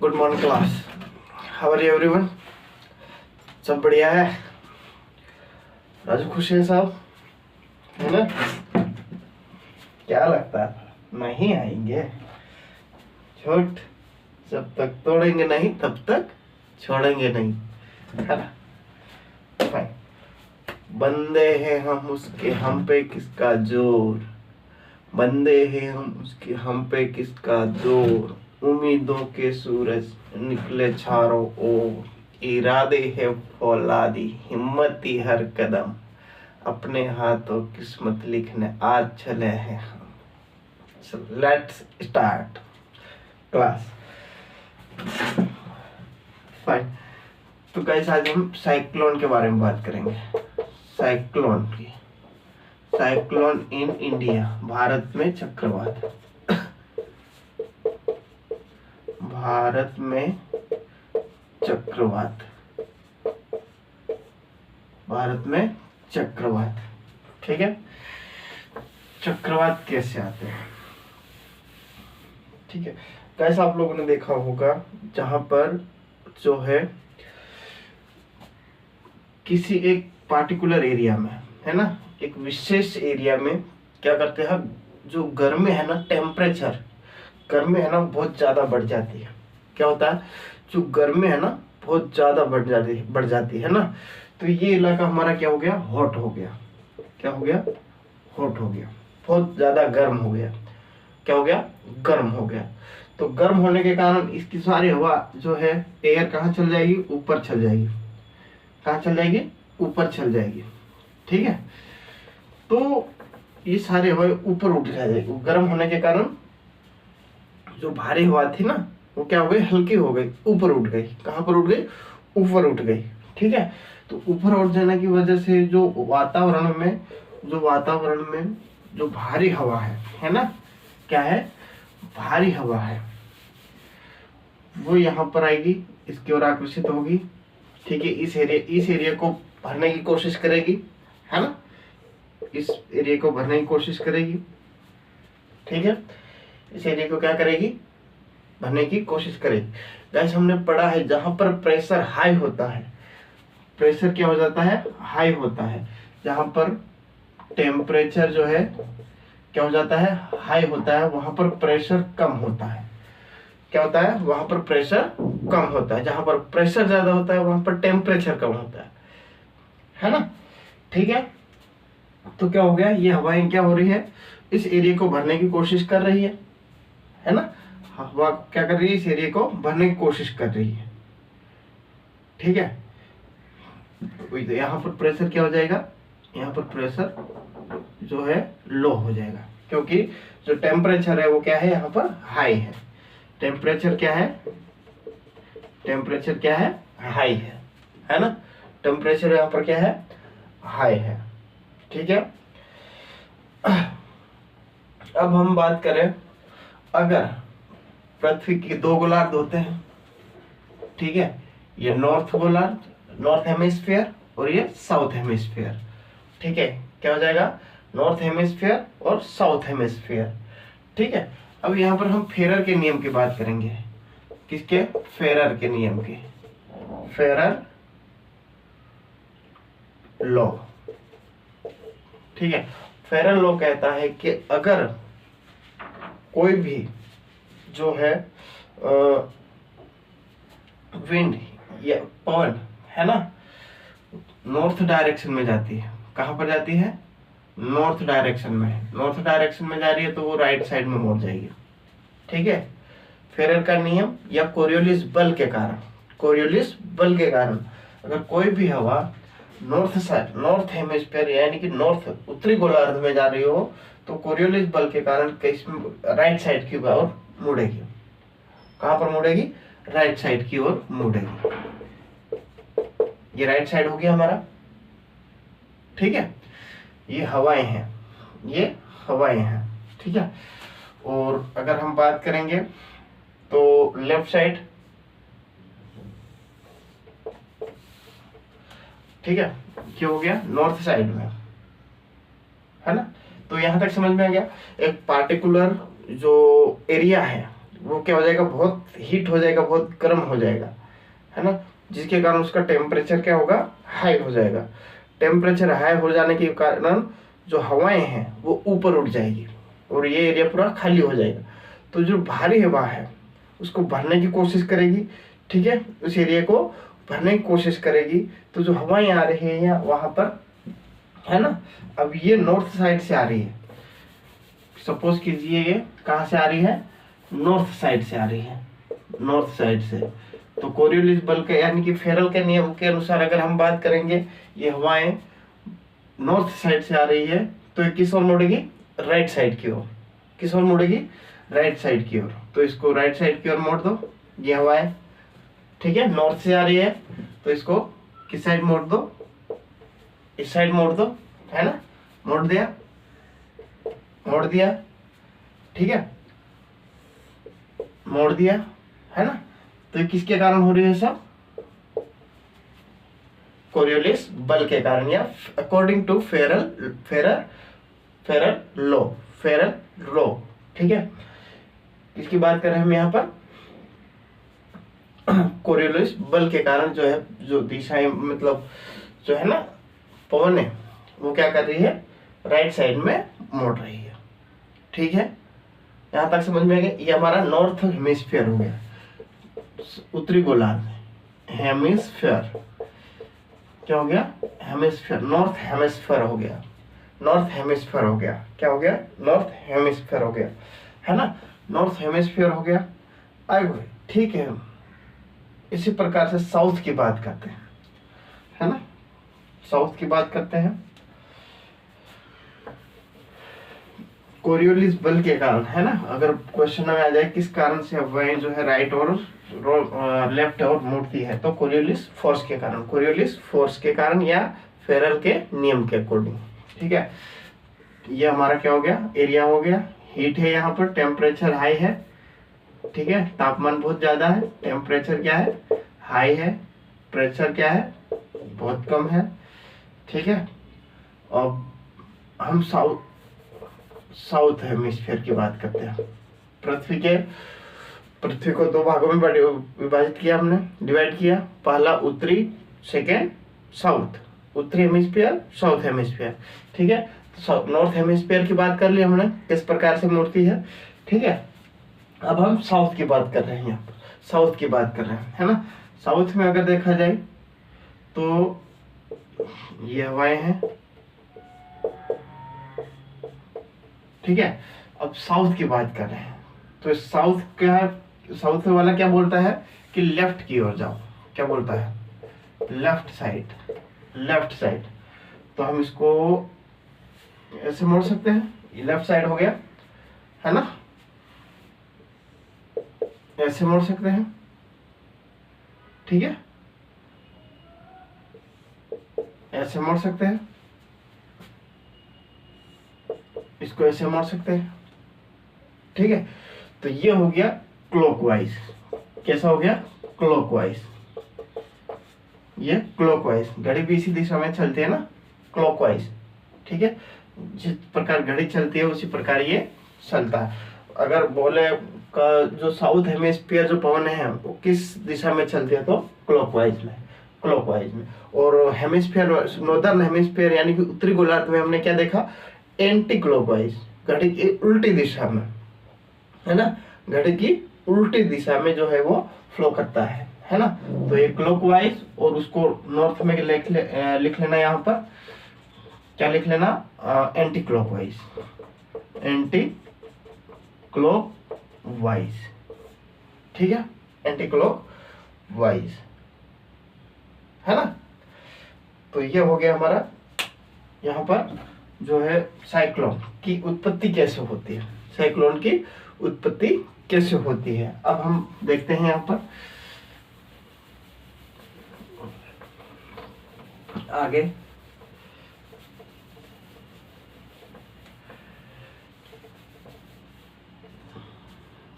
Good morning class. How are you everyone? सब बढ़िया है? राजू खुश है साहब, है ना? क्या लगता है नहीं आएंगे? छोट, जब तक तोड़ेंगे नहीं तब तक छोड़ेंगे नहीं, है ना? फाइन। बंदे हैं हम उसके, हम पे किसका जोर? बंदे हैं हम उसके, हम पे किसका जोर? उम्मीदों के सूरज निकले चारों ओर, इरादे है फौलादी, हिम्मती हर कदम, अपने हाथों किस्मत लिखने आज चले हैं हम। Let's start class. फाइन। तो गाइस आज हम साइक्लोन के बारे में बात करेंगे। साइक्लोन की, साइक्लोन इन इंडिया, भारत में चक्रवात। भारत में चक्रवात, भारत में चक्रवात। ठीक है, चक्रवात कैसे आते हैं? ठीक है, कैसा आप लोगों ने देखा होगा जहां पर जो है किसी एक पार्टिकुलर एरिया में, है ना, एक विशेष एरिया में क्या करते हैं, जो गर्मी है ना, टेम्परेचर गर्मी है ना बहुत ज्यादा बढ़ जाती है। क्या होता है, जो गर्मी है ना बहुत ज्यादा बढ़ जाती है ना, तो ये इलाका हमारा क्या हो गया, हॉट हो गया। क्या हो गया? हॉट हो गया, बहुत ज्यादा गर्म हो गया। क्या हो गया? गर्म हो गया। तो गर्म होने के कारण इसकी सारी हवा जो है, एयर कहाँ चल जाएगी? ऊपर चल जाएगी। कहाँ चल जाएगी? ऊपर चल जाएगी। ठीक है, तो ये सारी हवा ऊपर उठ जाएगी। गर्म होने के कारण जो भारी हवा थी ना, वो क्या हो गई? हल्की हो गई, ऊपर उठ गई। कहाँ पर उठ गई? ऊपर उठ गई। ठीक है, तो ऊपर उठ जाने की वजह से जो वातावरण में जो भारी हवा है ना, क्या है? भारी हवा है, वो यहाँ पर आएगी, इसकी ओर आकर्षित होगी। ठीक है, इस एरिया को भरने की कोशिश करेगी, है ना, इस एरिया को भरने की कोशिश करेगी। ठीक है, इस एरिया को क्या करेगी? भरने की कोशिश करेगी। गाइस हमने पढ़ा है जहां पर प्रेशर हाई होता है, प्रेशर क्या हो जाता है? हाई होता है। जहां पर टेम्परेचर जो है क्या हो जाता है? हाई होता है, वहां पर प्रेशर कम होता है। क्या होता है? वहां पर प्रेशर कम होता है। जहां पर प्रेशर ज्यादा होता है वहां पर टेम्परेचर कम होता है ना? ठीक है, तो क्या हो गया, ये हवाएं क्या हो रही है? इस एरिया को भरने की कोशिश कर रही है ना? हवा क्या कर रही है? इस एरिया को भरने की कोशिश कर रही है। ठीक है, तो यहाँ पर प्रेशर क्या हो जाएगा? यहाँ पर प्रेशर जो है लो हो जाएगा, क्योंकि जो टेम्परेचर है वो क्या है? यहाँ पर हाई है। टेम्परेचर क्या है? टेम्परेचर क्या है? हाई है ना? टेम्परेचर यहाँ पर क्या है? हाई है। ठीक है, अब हम बात करें, अगर पृथ्वी के दो गोलार्ध होते हैं, ठीक है, ये नॉर्थ गोलार्ध, नॉर्थ हेमिस्फीयर, और ये साउथ हेमिस्फीयर। ठीक है, क्या हो जाएगा? नॉर्थ हेमिस्फीयर और साउथ हेमिस्फीयर। ठीक है, अब यहाँ पर हम फेरर के नियम की बात करेंगे। किसके? फेरर के नियम की। Ferrer law. ठीक है, फेरर लॉ कहता है कि अगर कोई भी जो है विंड या पवन है ना, नॉर्थ डायरेक्शन में जाती है। कहां पर जाती है? नॉर्थ डायरेक्शन में। नॉर्थ डायरेक्शन में जा रही है तो वो राइट साइड में मुड़ जाएगी। ठीक है, फेरर का नियम या कोरियोलिस बल के कारण, कोरियोलिस बल के कारण अगर कोई भी हवा नॉर्थ साइड, नॉर्थ हेमिस्फीयर यानी कि नॉर्थ उत्तरी गोलार्ध में जा रही हो, तो कोरियोलिस बल के कारण राइट साइड की ओर मुड़ेगी। कहां पर मुड़ेगी? राइट साइड की ओर मुड़ेगी। ये राइट साइड हो गया हमारा। ठीक है, ये हवाएं हैं, ये हवाएं हैं। ठीक है, और अगर हम बात करेंगे तो लेफ्ट साइड, ठीक है, क्या हो गया? नॉर्थ साइड में, है ना? तो यहां तक समझ में आ गया। एक पार्टिकुलर जो एरिया है, वो क्या हो जाएगा, बहुत हीट हो जाएगा, बहुत गर्म हो जाएगा, है ना, जिसके कारण उसका टेम्परेचर क्या होगा, हाई हो जाएगा। टेम्परेचर हाई हो जाने के कारण जो हवाएं हैं वो ऊपर उठ जाएगी और ये एरिया पूरा खाली हो जाएगा। तो जो भारी हवा है उसको भरने की कोशिश करेगी, ठीक है, उस एरिया को भरने की कोशिश करेगी। तो जो हवाएं आ रही है यहाँ वहां पर, है ना, अब ये नॉर्थ साइड से आ रही है, सपोज कीजिए ये कहाँ से आ रही है, नॉर्थ साइड से आ रही है, नॉर्थ साइड से। तो कोरियोलिस बल के यानी कि फेरल के नियम के अनुसार अगर हम बात करेंगे, ये हवाएं नॉर्थ साइड से आ रही है तो ये किस ओर मुड़ेगी, राइट साइड की ओर। किस ओर मुड़ेगी, राइट साइड की ओर। तो इसको राइट साइड की ओर मोड़ दो, ये हवाएं, ठीक है, नॉर्थ से आ रही है तो इसको किस साइड मोड़ दो, इस साइड मोड़ दो, है ना, मोड़ दिया, मोड़ दिया, ठीक है, मोड़ दिया, है ना। तो ये किसके कारण हो रही है सब, कोरियोलिस बल के कारण, या according to Ferrel law, Ferrel law, ठीक है। इसकी बात कर रहे हैं हम यहाँ पर, कोरियोलिस बल के कारण जो है, जो दिशाएं मतलब जो है ना पवन है वो क्या कर रही है, राइट साइड में मोड़ रही है, ठीक है। यहाँ तक समझ में आ गया। ये हमारा नॉर्थ हेमिस्फीयर हो गया, उत्तरी गोलार्ध, हेमिस्फीयर क्या हो गया, हेमिस्फीयर, नॉर्थ हेमिस्फीयर हो गया, नॉर्थ हेमिस्फीयर हो गया, क्या हो गया, नॉर्थ हेमिस्फीयर हो गया, है ना, नॉर्थ हेमिस्फीयर हो गया। आगे ठीक है, इसी प्रकार से साउथ की बात करते हैं, है ना, साउथ की बात करते हैं। कोरियोलिस बल के कारण, है ना, अगर क्वेश्चन में आ जाए किस कारण से हवाएं जो है राइट और लेफ्ट और मुड़ती है, तो कोरियोलिस फोर्स के कारण, कोरियोलिस फोर्स के कारण या फेरल के नियम के अकॉर्डिंग, ठीक है। ये हमारा क्या हो गया, एरिया हो गया, हीट है, यहाँ पर टेम्परेचर हाई है, ठीक है, तापमान बहुत ज्यादा है, टेम्परेचर क्या है, हाई है, प्रेशर क्या है, बहुत कम है, ठीक है। अब हम साउथ हेमिस्फीयर की बात करते हैं। पृथ्वी को दो भागों में विभाजित किया हमने, डिवाइड किया, पहला उत्तरी, सेकेंड साउथ, उत्तरी हेमिस्फीयर, साउथ हेमिस्फीयर, ठीक है। तो नॉर्थ हेमिस्फीयर की बात कर ली हमने, किस प्रकार से मूर्ति है, ठीक है। अब हम साउथ की बात कर रहे हैं, यहाँ पर साउथ की बात कर रहे हैं, है ना। साउथ में अगर देखा जाए तो ये हवाएं हैं, ठीक है। अब साउथ की बात कर रहे हैं तो साउथ क्या है, साउथ वाला क्या बोलता है कि लेफ्ट की ओर जाओ, क्या बोलता है, लेफ्ट साइड, लेफ्ट साइड। तो हम इसको ऐसे मोड़ सकते हैं, ये लेफ्ट साइड हो गया, है ना, ऐसे मोड़ सकते हैं, ठीक है, ऐसे मोड़ सकते हैं, इसको ऐसे मोड़ सकते हैं, ठीक है। तो ये हो गया क्लॉकवाइज, कैसा हो गया, क्लॉकवाइज, ये क्लॉकवाइज, घड़ी भी इसी दिशा में चलती है ना, क्लॉकवाइज, ठीक है, जिस प्रकार घड़ी चलती है उसी प्रकार ये चलता है। अगर बोले का जो साउथ हेमिस्फीयर जो पवन है वो किस दिशा में चलती है, तो क्लॉकवाइज में, क्लॉकवाइज में। और हेमिस्फीयर, नॉर्दर्न हेमिस्फीयर यानी कि उत्तरी गोलार्ध में हमने क्या देखा, एंटी क्लॉकवाइज, घड़ी की उल्टी दिशा में, है ना, घड़ी की उल्टी दिशा में जो है वो फ्लो करता है ना। तो ये क्लॉकवाइज, और उसको नॉर्थ में लिख लेना, यहाँ पर क्या लिख लेना, एंटी क्लॉकवाइज, एंटी क्लॉकवाइज, ठीक है, एंटी क्लॉकवाइज, है ना। तो ये हो गया हमारा, यहाँ पर जो है साइक्लोन की उत्पत्ति कैसे होती है, साइक्लोन की उत्पत्ति कैसे होती है। अब हम देखते हैं यहाँ पर आगे,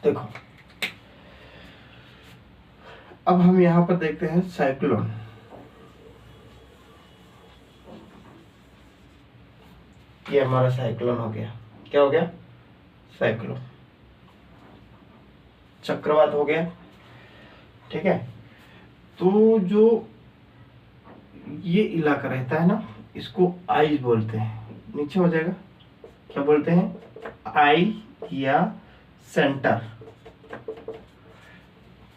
देखो अब हम यहाँ पर देखते हैं साइक्लोन। ये हमारा साइक्लोन हो गया, क्या हो गया, साइक्लोन। चक्रवात हो गया, ठीक है। तो जो ये इलाका रहता है ना, इसको आइज बोलते हैं। नीचे हो जाएगा, क्या बोलते हैं, आई या सेंटर,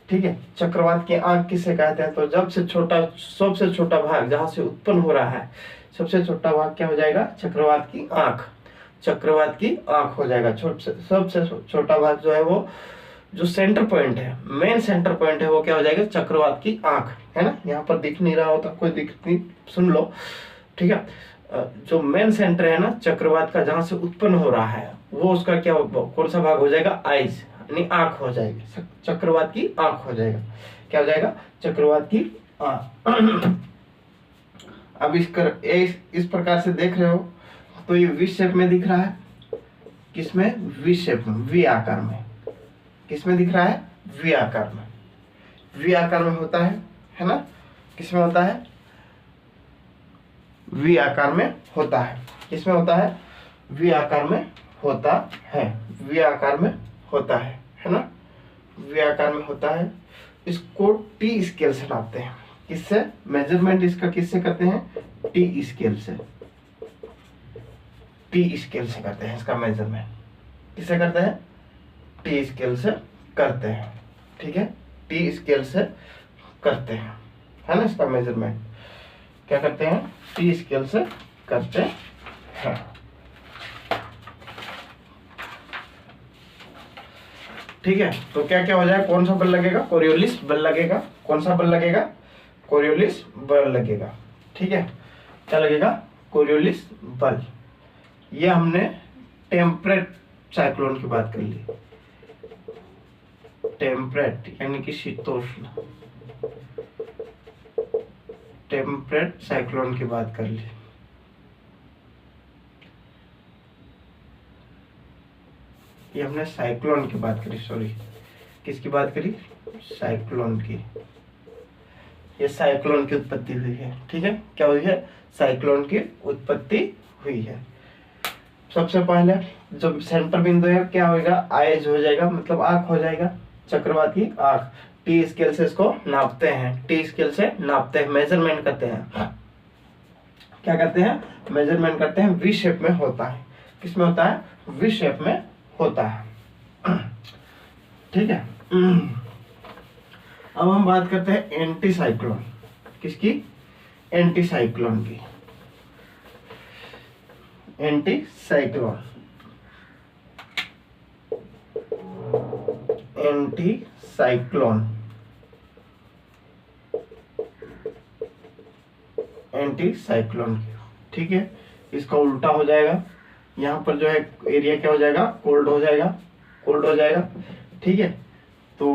ठीक है। चक्रवात की आंख किसे कहते हैं, तो जब से छोटा, सबसे छोटा भाग जहां से उत्पन्न हो रहा है, सबसे छोटा भाग क्या हो जाएगा, चक्रवात की आंख। चक्रवात की आंख हो जाएगा। सबसे छोटा भाग जो है वो, जो सेंटर पॉइंट है, मेन सेंटर पॉइंट है, वो क्या हो जाएगा, चक्रवात की आंख, है ना। यहाँ पर दिख नहीं रहा होता, कोई दिख नहीं, सुन लो, ठीक है। जो मेन सेंटर है ना चक्रवात का, जहां से उत्पन्न हो रहा है, वो उसका क्या, कौन सा भाग हो जाएगा, आइज, यानी आंख हो जाएगी, चक्रवात की आंख हो जाएगा। क्या हो जाएगा, चक्रवात की आंख। अब इस प्रकार से देख रहे हो, तो ये वी शेप में दिख रहा है, किसमें, वी शेप में, वी आकार में। किसमें दिख रहा है, वी आकार में। वी आकार में होता है ना, किसमें होता है, वी आकार में होता है। किसमें होता है, वी आकार में होता है, वी आकार में होता है ना, वी आकार में होता है। इसको टी स्केल से नापते हैं। किससे, मेजरमेंट इसका किससे करते हैं, टी स्केल से। टी स्केल से करते हैं इसका मेजरमेंट। किससे करते हैं, टी स्केल से करते हैं, ठीक है। टी स्केल से करते हैं, है ना, इसका मेजरमेंट क्या करते हैं, टी स्केल से करते हैं। ठीक है, तो क्या क्या हो जाए, कौन सा बल लगेगा, कोरियोलिस बल लगेगा। कौन सा बल लगेगा, कोरियोलिस बल लगेगा, ठीक है। क्या लगेगा, कोरियोलिस बल। ये हमने टेम्परेट साइक्लोन की बात कर ली। टेम्परेट यानी कि शीतोष्ण, टेम्परेट साइक्लोन की बात कर ली। ये हमने साइक्लोन की बात करी, सॉरी, किसकी बात करी, साइक्लोन की। ये साइक्लोन की उत्पत्ति हुई है, ठीक है। क्या हुई है, साइक्लोन की उत्पत्ति हुई है। सबसे पहले जो सेंटर बिंदु है क्या होगा, आइज हो जाएगा, मतलब आंख हो जाएगा, चक्रवात की आंख। टी स्केल से इसको नापते हैं, टी स्केल से नापते हैं, मेजरमेंट करते हैं। क्या करते हैं, मेजरमेंट करते हैं। वी शेप में होता है। किसमें होता है, वी शेप में होता है, ठीक है। अब हम बात करते हैं एंटी साइक्लोन। किसकी, एंटी साइक्लोन की। Anti cyclone, anti cyclone, anti cyclone की, ठीक है। इसका उल्टा हो जाएगा, यहाँ पर जो है एरिया क्या हो जाएगा, कोल्ड हो जाएगा, कोल्ड हो जाएगा, ठीक है। तो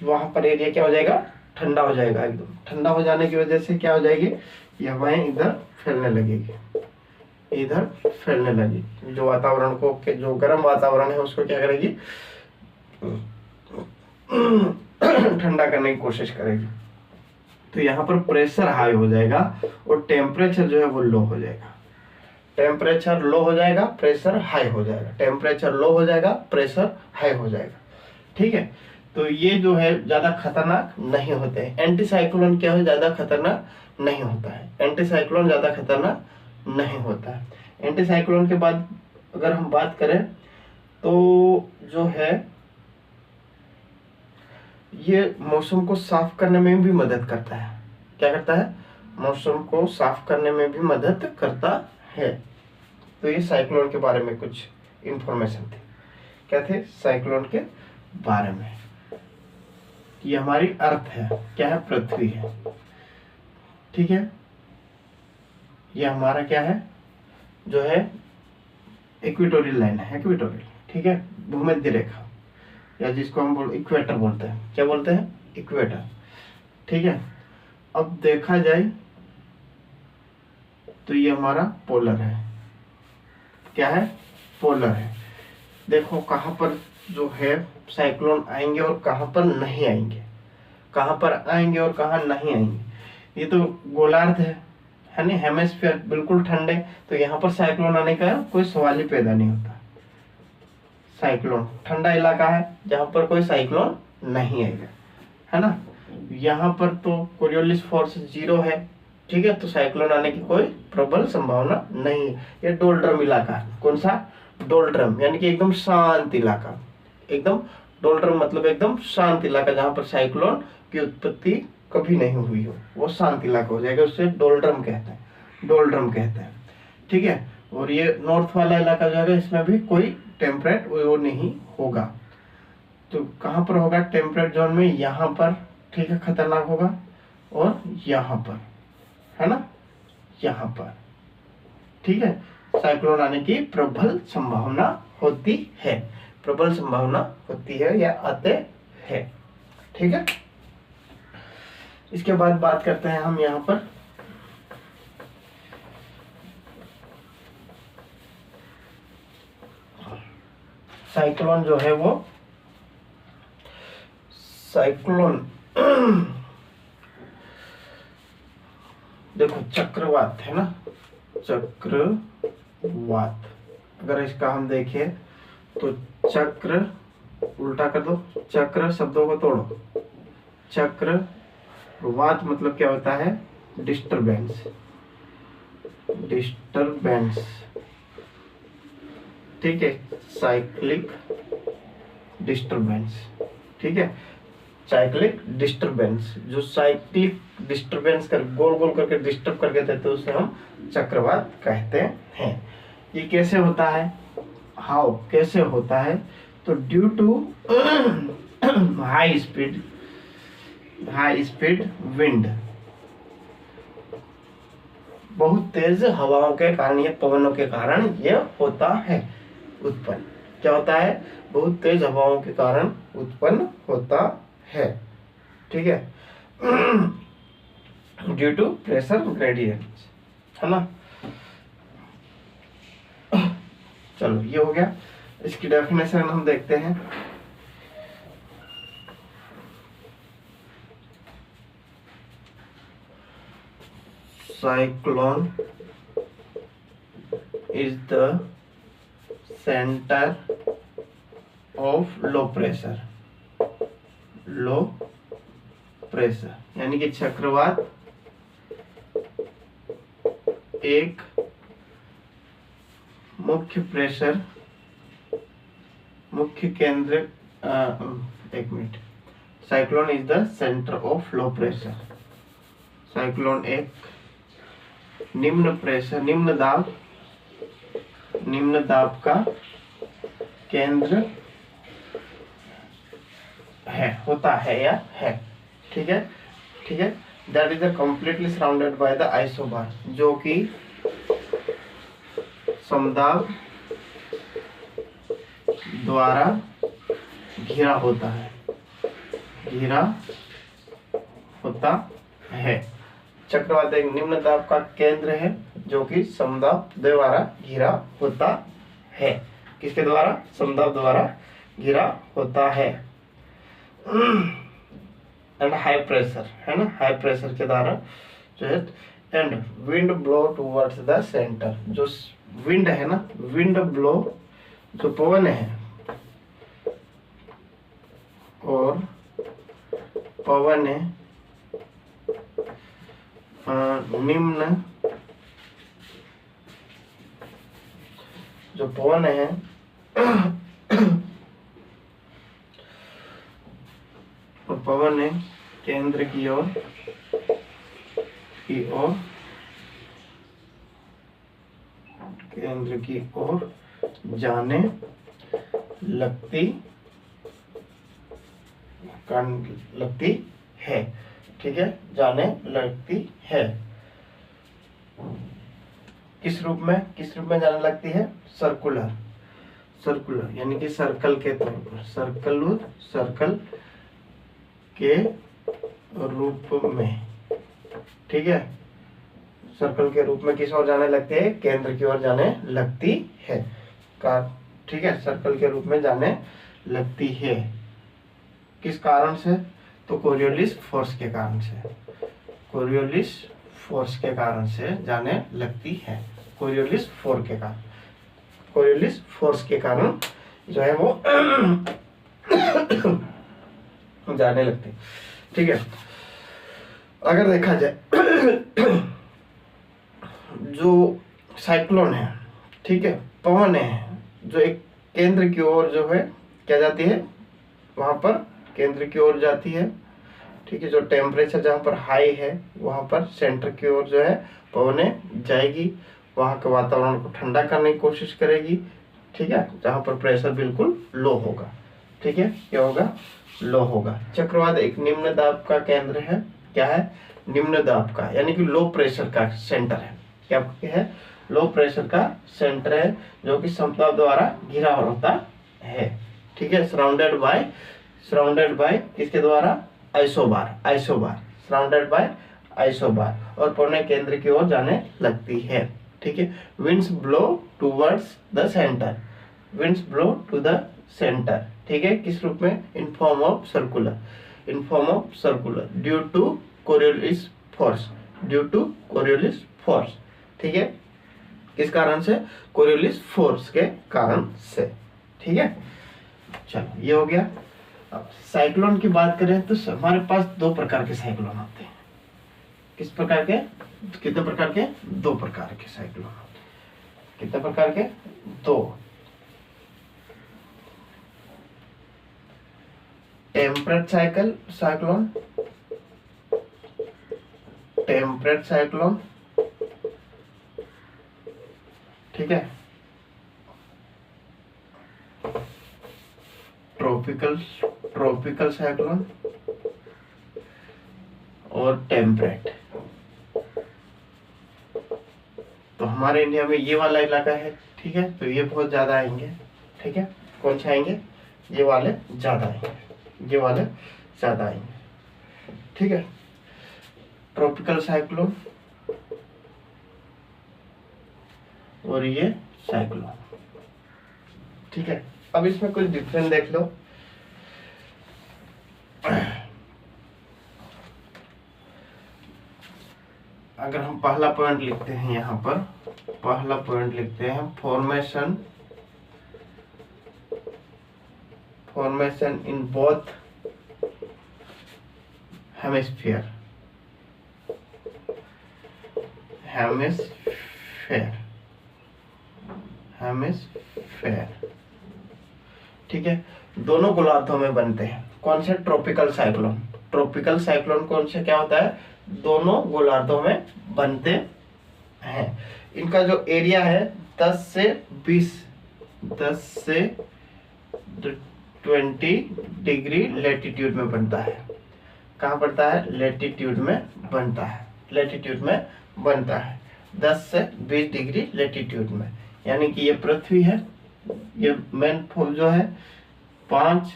वहां पर एरिया क्या हो जाएगा, ठंडा हो जाएगा। एकदम ठंडा हो जाने की वजह से क्या हो जाएगी, ये हवाएं इधर फैलने लगेगी, इधर फैलने लगेगी। जो वातावरण को, जो गर्म वातावरण है उसको क्या करेगी, ठंडा करने की कोशिश करेगी। तो यहाँ पर प्रेशर हाई हो जाएगा और टेम्परेचर जो है वो लो हो जाएगा। टेम्परेचर लो हो जाएगा, प्रेशर हाई हो जाएगा। टेम्परेचर लो हो जाएगा, प्रेशर हाई हो जाएगा, ठीक है। तो ये जो है ज्यादा खतरनाक नहीं होते हैं। एंटी साइक्लोन क्या है, ज्यादा खतरनाक नहीं होता है। एंटी साइक्लोन ज्यादा खतरनाक नहीं होता है। एंटी साइक्लोन के बाद अगर हम बात करें तो जो है ये मौसम को साफ करने में भी मदद करता है। क्या करता है, मौसम को साफ करने में भी मदद करता है। तो ये साइक्लोन के बारे में कुछ इंफॉर्मेशन थी। क्या थे, साइक्लोन के बारे में। ये हमारी अर्थ है, क्या है, पृथ्वी है, ठीक है। ये हमारा क्या है, जो है इक्वेटोरियल लाइन है, इक्वेटोरियल, ठीक है, भूमध्य रेखा, या जिसको हम इक्वेटर बोलते हैं। क्या बोलते हैं, इक्वेटर, ठीक है। अब देखा जाए तो ये हमारा पोलर है। क्या है, पोलर है। देखो कहाँ पर जो है साइक्लोन आएंगे और कहाँ पर नहीं आएंगे, कहाँ पर आएंगे और कहाँ नहीं आएंगे। ये तो गोलार्ध है ना, हेमिस्फीयर बिल्कुल ठंडे, तो यहाँ पर साइक्लोन आने का कोई सवाल ही पैदा नहीं होता। साइक्लोन ठंडा इलाका है जहाँ पर कोई साइक्लोन नहीं आएगा, है ना। यहाँ पर तो कोरियोलिस फोर्स 0 है, ठीक है, तो साइक्लोन आने की कोई प्रबल संभावना नहीं है। ये डोलड्रम इलाका है। कौन सा? डोलड्रम, यानी कि एकदम शांत इलाका, एकदम डोलड्रम मतलब एकदम शांत इलाका, जहां पर साइक्लोन की उत्पत्ति कभी नहीं हुई हो, वो शांत इलाका हो जाएगा, उससे डोलड्रम कहते हैं, डोलड्रम कहते हैं, ठीक है। और ये नॉर्थ वाला इलाका जो है, इसमें भी कोई टेम्परेट वो नहीं होगा। तो कहाँ पर होगा टेम्परेट जोन में? यहाँ पर, ठीक है, खतरनाक होगा, और यहाँ पर, है ना, यहाँ पर, ठीक है। साइक्लोन आने की प्रबल संभावना होती है, प्रबल संभावना होती है या आते हैं, ठीक है। इसके बाद बात करते हैं हम यहाँ पर साइक्लोन जो है वो साइक्लोन देखो चक्रवात है ना, चक्रवात, अगर इसका हम देखें तो चक्र उल्टा कर दो, चक्र शब्दों को तोड़ो, चक्रवात मतलब क्या होता है? डिस्टरबेंस, डिस्टरबेंस, ठीक है, साइक्लिक डिस्टरबेंस, ठीक है, साइक्लिक डिस्टरबेंस, जो साइक्लिक डिस्टरबेंस कर गोल गोल करके डिस्टर्ब करके देते हैं, उसे हम चक्रवात कहते हैं। ये कैसे होता है? हाउ कैसे होता है? तो due to high speed wind, बहुत तेज हवाओं के कारण, ये पवनों के कारण ये होता है उत्पन्न। क्या होता है? बहुत तेज हवाओं के कारण उत्पन्न होता है, ठीक है, ड्यू टू प्रेशर ग्रेडियंट, है ना। चलो ये हो गया, इसकी डेफिनेशन हम देखते हैं। Cyclone is the centre of low pressure, low pressure, यानी कि चक्रवात एक मुख्य प्रेशर, मुख्य केंद्र, एक minute, cyclone is the centre of low pressure, cyclone एक निम्न प्रेशर, निम्न दाब का केंद्र है, होता है या है, ठीक है, ठीक है। That is completely surrounded by the isobar, जो कि समदाब द्वारा घिरा होता है, घिरा होता है। चक्रवात एक निम्न दाब का केंद्र है जो कि समदाब द्वारा घिरा होता है। किसके द्वारा? समदाब द्वारा घिरा होता है। एंड हाई प्रेशर, है ना, हाई प्रेशर के द्वारा जो है, and wind blow towards the centre, जो विंड है ना, विंड ब्लो जो पवन है, और पवन है निम्न, जो पवन है पवन है केंद्र की ओर केंद्र की ओर जाने लगती है, ठीक है, जाने लगती है। किस रूप में जाने लगती है? सर्कुलर, यानी कि सर्कल के तौर पर, सर्कल के रूप में, ठीक है, सर्कल के रूप में किस ओर जाने लगती है? केंद्र की ओर जाने लगती है, ठीक है, सर्कल के रूप में जाने लगती है। किस कारण से? तो कोरियोलिस फोर्स के कारण से, कोरियोलिस फोर्स के कारण से जाने लगती है। कोरियोलिस फोर्स के कारण जो है वो लोग जाने लगते हैं। ठीक है, अगर देखा जाए जो साइक्लोन है, ठीक है, पवन है, जो एक केंद्र की ओर जो है क्या जाती है, वहां पर केंद्र की ओर जाती है। ठीक है, जो टेम्परेचर जहाँ पर हाई है वहां पर सेंटर की ओर जो है पवनें जाएगी, वहां के वातावरण को ठंडा करने की कोशिश करेगी। ठीक है, जहाँ पर प्रेशर बिल्कुल लो होगा। ठीक है, क्या होगा, लो होगा। चक्रवात एक निम्न दाब का केंद्र है। क्या है, निम्न दाब का, यानी कि लो प्रेशर का सेंटर है। क्या है, लो प्रेशर का सेंटर है, जो कि समताप द्वारा घिरा होता है। ठीक है, सराउंडेड बाय किसके द्वारा, आइसोबार, सराउंडेड बाय आइसोबार, और पौने केंद्र की ओर जाने लगती है। ठीक है, winds blow towards the centre, winds blow to the centre. ठीक है, किस रूप में, in form of circular, due to Coriolis force, ठीक है, किस कारण से, कोरियोलिस फोर्स के कारण से। ठीक है, चलो ये हो गया। अब साइक्लोन की बात करें तो हमारे पास दो प्रकार के साइक्लोन होते हैं। किस प्रकार के, कितने प्रकार के, दो प्रकार के साइक्लोन होते हैं। कितने प्रकार के, दो। टेम्परेट साइक्लोन, ठीक है, ट्रॉपिकल साइक्लोन और टेम्परेट। तो हमारे इंडिया में ये वाला इलाका है। ठीक है, तो ये बहुत ज्यादा आएंगे। ठीक है, कौन से आएंगे, ये वाले ज्यादा आएंगे। ठीक है, ट्रॉपिकल साइक्लोन और ये साइक्लोन। ठीक है, अब इसमें कुछ डिफरेंस देख लो। अगर हम पहला पॉइंट लिखते हैं, यहाँ पर पहला पॉइंट लिखते हैं, फॉर्मेशन इन बोथ हेमिस्फीयर, ठीक है, दोनों गोलार्धों में बनते हैं। कौन से, ट्रॉपिकल साइक्लोन कौन से, क्या होता है, दोनों गोलार्धों में बनते हैं। इनका जो एरिया है 10 से 20 डिग्री लेटीट्यूड में बनता है। कहाँ बनता है, लेटीट्यूड में बनता है 10 से 20 डिग्री लेटीट्यूड में। यानी कि ये पृथ्वी है, ये मेन जो है 5,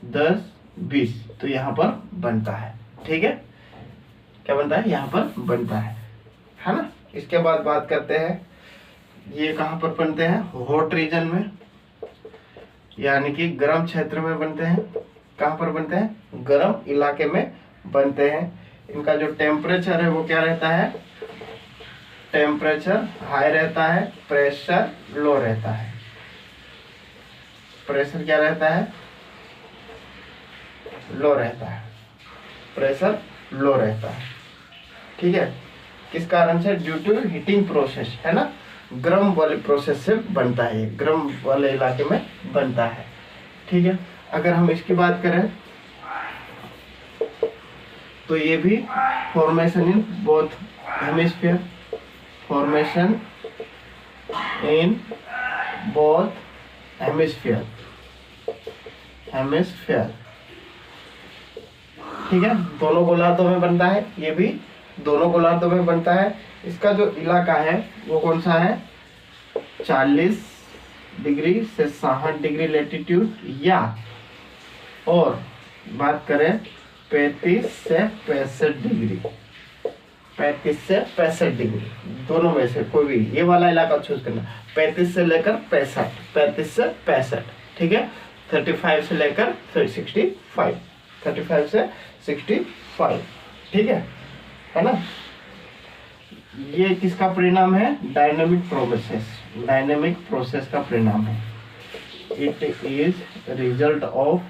10, 20, तो यहाँ पर बनता है। ठीक है, क्या बनता है, यहाँ पर बनता है ना। इसके बाद बात करते हैं, ये कहाँ पर बनते हैं, हॉट रीजन में, यानी कि गर्म क्षेत्र में बनते हैं। कहाँ पर बनते हैं, गर्म इलाके में बनते हैं। इनका जो टेम्परेचर है वो क्या रहता है, टेम्परेचर हाई रहता है, प्रेशर लो रहता है। प्रेशर क्या रहता है, लो रहता है, प्रेशर लो रहता है। ठीक है, किस कारण से, ड्यू टू हीटिंग प्रोसेस, है ना, गर्म वाले प्रोसेस से बनता है, गर्म वाले इलाके में बनता है। ठीक है, अगर हम इसकी बात करें तो ये भी formation in both hemisphere, hemisphere, ठीक है, दोनों गोलार्धों में बनता है। ये भी दोनों गोलार्धों में बनता है। इसका जो इलाका है वो कौन सा है, 40 डिग्री से 60 डिग्री लेटीट्यूड, या और बात करें 35 से 65 डिग्री, 35 से 65 डिग्री, दोनों में से कोई भी ये वाला इलाका चूज करना। 35 से लेकर 65, 35 से 65, ठीक है, 35 से लेकर 65, 35 से 65, ठीक है ना। ये किसका परिणाम है, डायनेमिक प्रोसेस का परिणाम है। It is result of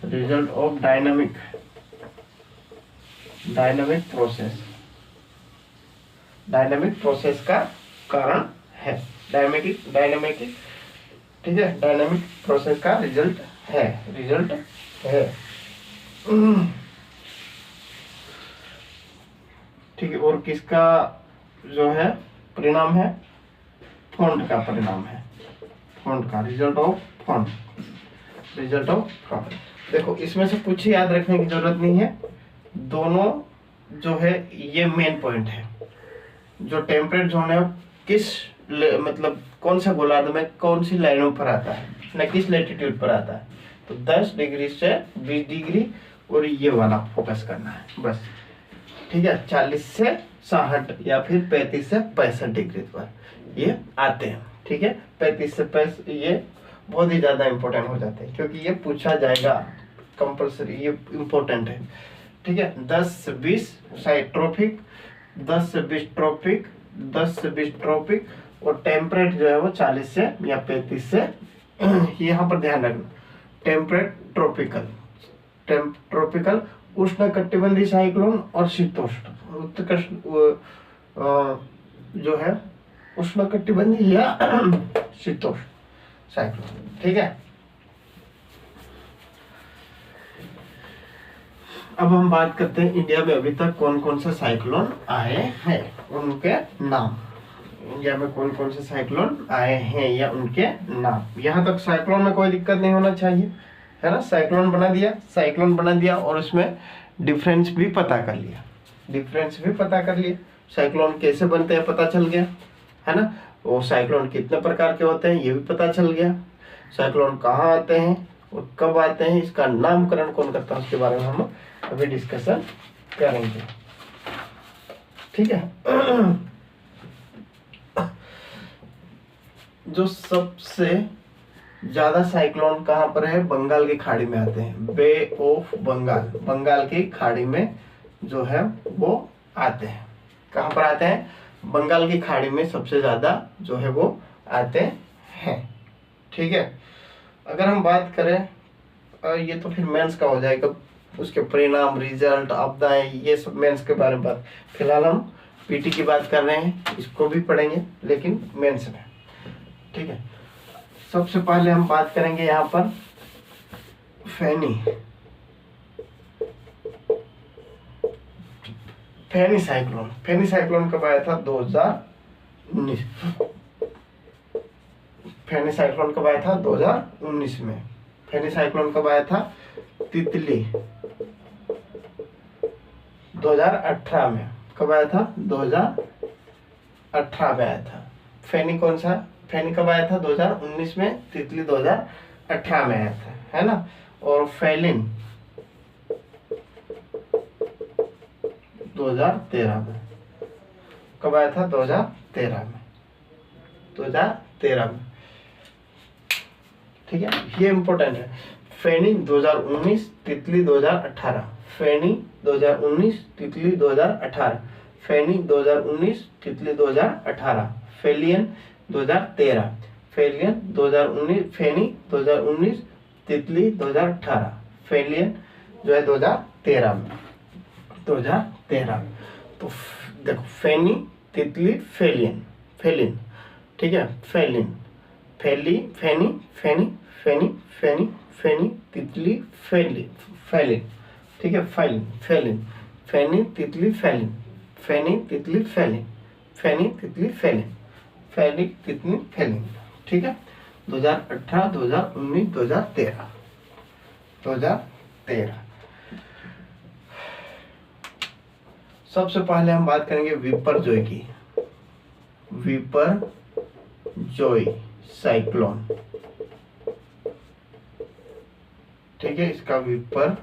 result of dynamic process का कारण है। डायनामिक ठीक है, डायनामिक प्रोसेस का रिजल्ट है। ठीक है, और किसका जो है परिणाम है? फॉन्ट का परिणाम है। फॉन्ट का रिजल्ट ऑफ फॉन्ट। देखो, इसमें से कुछ याद रखने की जरूरत नहीं है, दोनों जो है ये मेन पॉइंट है। जो टेम्परेट जोन है किस मतलब कौन सा गोलार्ध में कौन सी लाइनों पर आता है ना, किस लैटिट्यूड पर आता है। तो 10 डिग्री से 20 डिग्री और ये वाला फोकस करना है बस। ठीक है, 40 से 60 या फिर 35 से 65 डिग्री पर ये आते हैं। ठीक है, 35 से 65 ये बहुत ही ज्यादा इंपॉर्टेंट हो जाते हैं, क्योंकि ये पूछा जाएगा कंपल्सरी, ये इंपॉर्टेंट है। ठीक है, 10 से 20 ट्रॉपिक, 10 से 20 ट्रॉपिक, 10 से 20 ट्रॉपिक, और टेम्परेट जो है वो 40 से या 35 से यहाँ पर ध्यान रखना, टेम्परेट ट्रॉपिकल, उष्णकटिबंधीय साइक्लोन और शीतोष्ण जो है उष्णकटिबंधीय या शीतोष्ण साइक्लोन। ठीक है, अब हम बात करते हैं इंडिया में अभी तक कौन कौन से साइक्लोन आए हैं, उनके नाम। इंडिया में कौन कौन से साइक्लोन आए हैं या उनके नाम। यहाँ तक साइक्लोन में कोई दिक्कत नहीं होना चाहिए, है ना। साइक्लोन बना दिया और उसमें डिफरेंस भी पता कर लिया, साइक्लोन कैसे बनते हैं पता चल गया, है ना। वो साइक्लोन कितने प्रकार के होते हैं ये भी पता चल गया, साइक्लोन कहाँ आते हैं और कब आते हैं, इसका नामकरण कौन करता है उसके बारे में हम अभी डिस्कशन करेंगे। ठीक है, जो सबसे ज्यादा साइक्लोन कहाँ पर है? बंगाल की खाड़ी में आते हैं, बे ऑफ बंगाल की खाड़ी में जो है वो आते हैं। कहाँ पर आते हैं? बंगाल की खाड़ी में सबसे ज्यादा जो है वो आते हैं। ठीक है, अगर हम बात करें, ये तो फिर मेंस का हो जाएगा, उसके परिणाम, रिजल्ट, आपदाएं, ये सब मेंस के बारे में बात। फिलहाल हम पीटी की बात कर रहे हैं, इसको भी पढ़ेंगे लेकिन मेंस में। ठीक है, सबसे पहले हम बात करेंगे यहाँ पर फेनी साइक्लोन कब आया था? 2019। फेनी साइक्लोन कब आया था? 2019 में। फेनी साइक्लोन कब आया था? तितली 2018 में। कब आया था? 2018 में आया था। फेनी कौन सा? फेनी कब आया था? 2019 में। तितली 2018 में आया था, है ना। और फेलिन 2013 में। कब आया था? 2013 में। ठीक है, ये इंपॉर्टेंट है। फेनी 2019, तितली 2018। फेनी 2019, तितली 2018। फेनी 2019, तितली 2018। फेलियन 2013। फेलियन 2019, फेनी 2019, तितली 2018। फेलियन जो है 2013 में। तो देखो, फेनी, तितली, फेलिन। ठीक है, फेनी, तितली, फेलिन। ठीक है, फेलिन, फेनी, तितली, फेलिन, फेनी, तितली, फेलिन, फेनी, तितली, फेलिन, फेनी, तितली, फेलिन। ठीक है, 2018, 2019, 2013। सबसे पहले हम बात करेंगे विपरजॉय की। विपरजॉय साइक्लोन। ठीक है, इसका विपरजॉय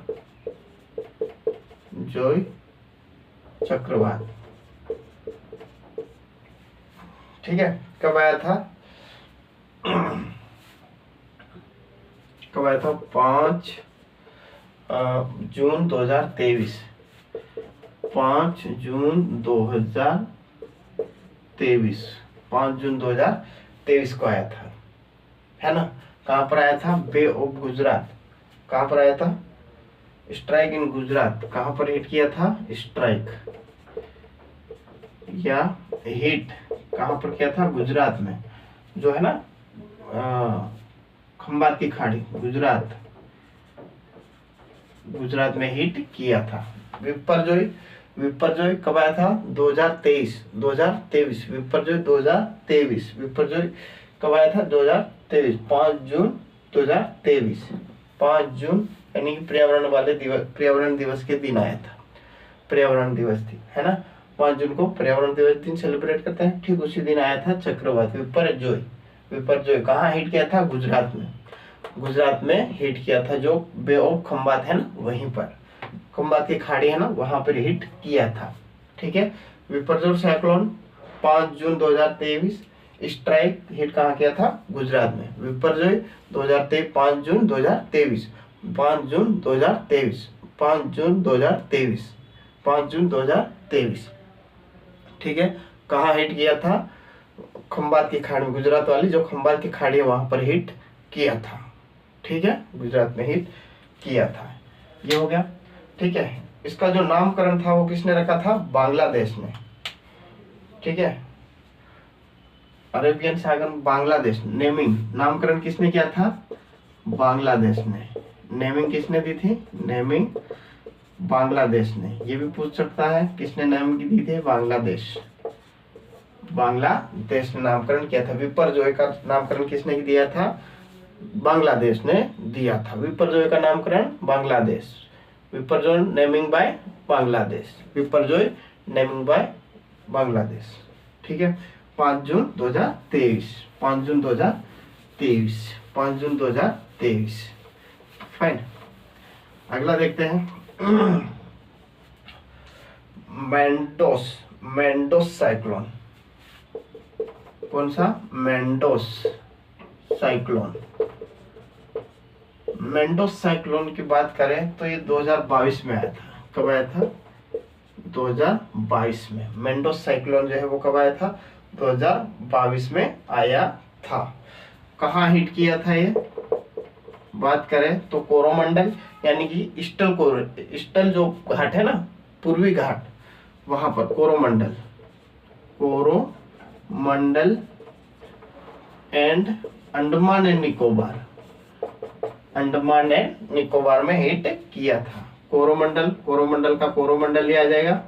चक्रवात। ठीक है, कब आया था? 5 जून 2023। 5 जून 2023। 5 जून 2023 को आया था, है ना। कहाँ पर आया था? बे ऑफ गुजरात। कहाँ पर आया था? स्ट्राइक इन गुजरात, कहाँ पर हिट किया था? स्ट्राइक या हिट कहाँ पर किया था? गुजरात में, जो है ना खंबात की खाड़ी, गुजरात में हिट किया था। विपर्जोय कब आया था? 2023 विपर्जोय 2023 कब आया था? 2023 5 जून 2023 5 जून, यानी कि पर्यावरण दिवस के दिन आया था। पर्यावरण दिवस थी, है ना, 5 जून को पर्यावरण दिवस दिन सेलिब्रेट करते हैं। ठीक उसी दिन आया था चक्रवात विपर्जोय कहाँ हिट किया था? गुजरात में हिट किया था, जो बे ऑफ खंबात है ना, वहीं पर खंबात की खाड़ी है ना, वहां पर हिट किया था। ठीक है, विपर्जोय साइक्लोन 5 जून 2023, स्ट्राइक हिट कहाँ किया था? गुजरात में। विपर्जोय 2023 5 जून 2023 5 जून 2023 5 जून 2023 5 जून 2023। ठीक है, कहाँ हिट किया था? खंबात की खाड़ी, गुजरात वाली जो खंबात की खाड़ी है वहां पर हिट किया था। ठीक है, गुजरात में हिट किया था। ये हो गया। ठीक है, इसका जो नामकरण था वो किसने रखा था? बांग्लादेश ने। ठीक है, अरेबियन सागर बांग्लादेश, नेमिंग नामकरण किसने किया था? बांग्लादेश ने। नेमिंग किसने दी थी? नेमिंग बांग्लादेश ने। ये भी पूछ सकता है किसने नेमिंग दी थी? बांग्लादेश ने नामकरण किया था। विपर्जोय का नामकरण किसने दिया था? बांग्लादेश ने दिया था। विपर्जोय का नामकरण Bangladesh. Biparjoy naming by Bangladesh. Biparjoy naming by Bangladesh. ठीक है, 5 जून 2023 5 जून 2023 5 जून 2023। फाइन, अगला देखते हैं। मेंडोस साइक्लोन। कौन सा? मेंडोस साइक्लोन की बात करें तो ये 2022 में आया था। कब आया था? 2022 में। मेंडोस साइक्लोन जो है वो कब आया था? 2022 में आया था। कहाँ हिट किया था ये? बात करें तो कोरोमंडल, यानी कि ईस्टल जो घाट है ना, पूर्वी घाट, वहां पर कोरोमंडल एंड अंडमान एंड निकोबार में हिट किया था। कोरोमंडल का कोरोमंडल ही आ जाएगा,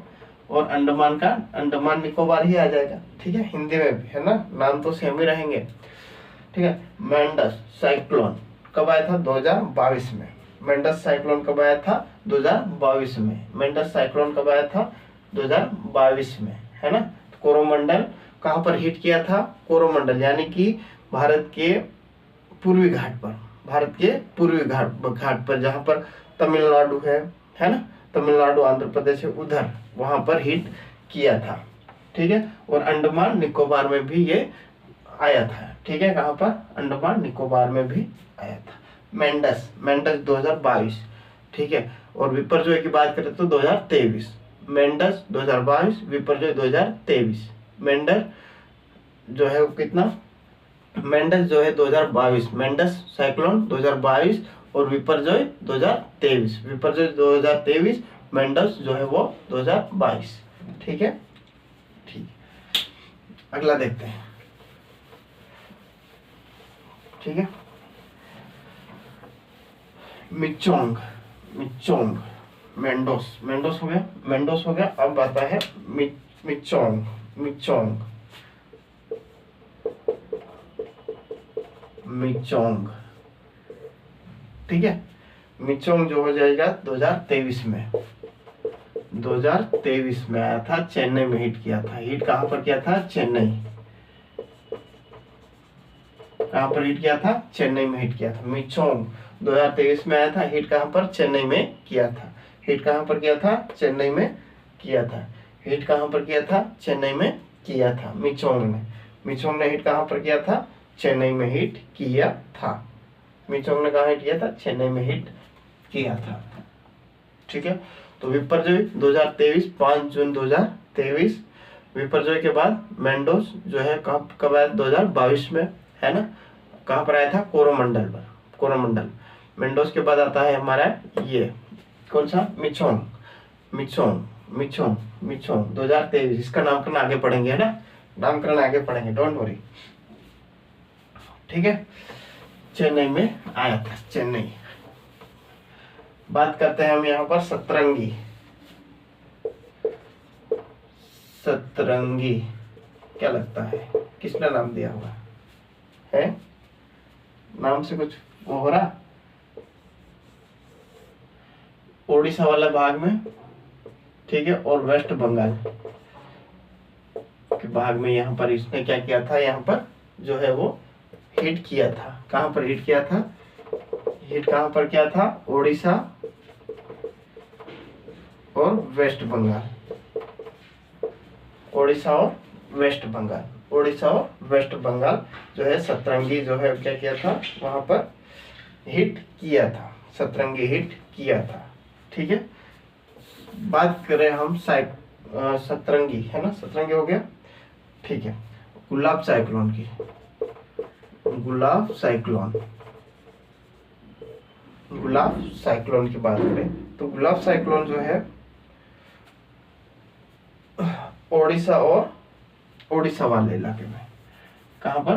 और अंडमान का अंडमान निकोबार ही आ जाएगा। ठीक है, हिंदी में भी है ना, नाम तो सेम ही रहेंगे। ठीक है, मेंडस साइक्लोन कब आया था? 2022 में। मेंडस साइक्लोन कब आया था? 2022 में। मेंडस साइक्लोन कब आया था? 2022 में, है ना। कोरोमंडल कहाँ पर हिट किया था? कोरोमंडल, यानी कि भारत के पूर्वी घाट पर, जहाँ पर तमिलनाडु है ना, तमिलनाडु आंध्र प्रदेश है, उधर वहां पर हिट किया था। ठीक है, और अंडमान निकोबार में भी ये आया था। ठीक है, कहाँ पर? अंडमान निकोबार में भी आया था। मेंडस 2022। ठीक है, और विपर्जोय की बात करें तो 2023। मेंडस 2022, विपर्जोय 2023। मेंडस जो है कितना? मेंडस जो है 2022, मेंडस साइक्लोन 2022, और विपर्जोय 2023। विपर्जोय 2023, मेंडस जो है वो 2022। ठीक है, ठीक। अगला देखते हैं। ठीक है, मिचोंग मेंडोस हो गया। अब आता है मिचोंग। ठीक है, मिचोंग जो हो जाएगा 2023 में आया था। चेन्नई में हिट किया था। हिट कहां पर किया था? चेन्नई। कहां पर हिट किया था? चेन्नई में हिट किया था। मिचोंग 2023 में आया था। हिट कहां पर? चेन्नई में किया था। हिट कहां पर किया था? चेन्नई में किया था। हिट कहां पर किया था? चेन्नई में किया था। मिचोंग ने हिट कहां पर किया था? चेन्नई में हिट किया था। मिचोंग ने कहा हिट किया था? चेन्नई में हिट किया था। ठीक है, तो विपर्जोय 2023 5 जून 2023। विपर्जोय के बाद मेंडोस जो है कब आया? 2022 में, है ना। कहाँ पर आया था? कोरोमंडल। मेंडोस के बाद आता है हमारा ये कौन सा? मिचोंग, मिचोंग, मिचोंग, मिचोंग 2023। इसका नामकरण आगे पढ़ेंगे, है ना, नामकरण आगे पढ़ेंगे, डोंट वरी। ठीक है, चेन्नई में आया था, चेन्नई। बात करते हैं हम यहाँ पर सतरंगी। सतरंगी क्या लगता है किसने नाम दिया हुआ है? नाम से कुछ वो हो रहा? ओडिशा वाला भाग में, ठीक है, और वेस्ट बंगाल के भाग में यहाँ पर इसने क्या किया था, यहाँ पर जो है वो हिट किया था। कहाँ पर हिट किया था? हिट कहाँ पर किया था? ओडिशा और वेस्ट बंगाल, ओडिशा और वेस्ट बंगाल, ओडिशा और वेस्ट बंगाल जो है सतरंगी जो है क्या किया था, वहां पर हिट किया था, सतरंगी हिट किया था। ठीक है, बात करें हम सतरंगी, है ना, सतरंगी हो गया। ठीक है, गुलाब साइक्लोन की, गुलाब साइक्लोन, गुलाब साइक्लोन की बात करें तो गुलाब साइक्लोन जो है ओडिशा और ओडिशा वाले इलाके में। कहां पर?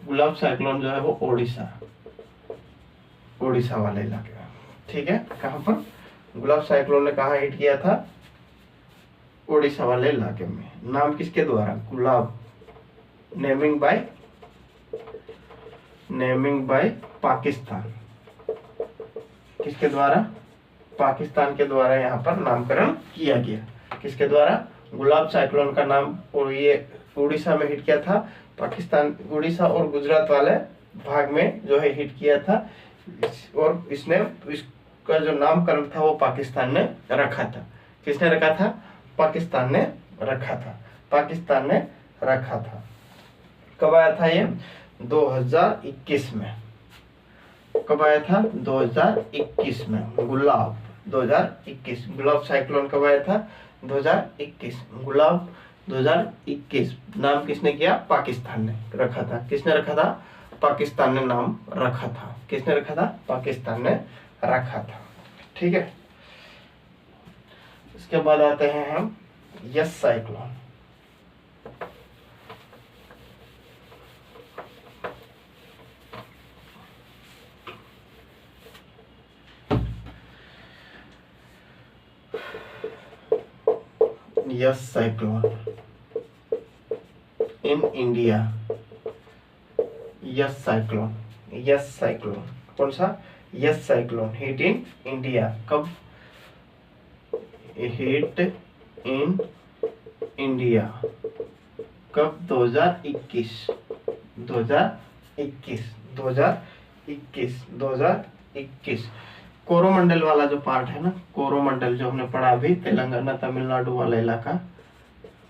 गुलाब साइक्लोन जो है वो ओडिशा, ओडिशा वाले इलाके में। ठीक है, कहां पर गुलाब साइक्लोन ने कहा हिट किया था? ओडिशा वाले इलाके में। नाम किसके द्वारा? गुलाब, नेमिंग बाय पाकिस्तान। किसके द्वारा? पाकिस्तान के द्वारा यहाँ पर नामकरण किया गया। किसके द्वारा? गुलाब साइक्लोन का नाम, और ये उड़ीसा में हिट किया था, पाकिस्तान, उड़ीसा और गुजरात वाले भाग में जो है हिट किया था, और इसने इसका जो नामकरण था वो पाकिस्तान ने रखा था। किसने रखा था? पाकिस्तान ने रखा था, पाकिस्तान ने रखा था। कब आया था ये? 2021 में। कब आया था? 2021 में। गुलाब 2021, गुलाब साइक्लोन कब आया था? 2021, गुलाब 2021। नाम किसने किया? पाकिस्तान ने रखा था। किसने रखा था? पाकिस्तान ने नाम रखा था। किसने रखा था? पाकिस्तान ने रखा था। ठीक है, इसके बाद आते हैं हम yes cyclone. Yes cyclone in India, yes cyclone, yes cyclone, कौन सा? Yes cyclone hit in India. कब हिट इन इंडिया? कब? 2021, 2021, 2021, 2021। कोरोमंडल वाला जो पार्ट है ना, कोरोमंडल जो हमने पढ़ा अभी, तेलंगाना तमिलनाडु वाला इलाका,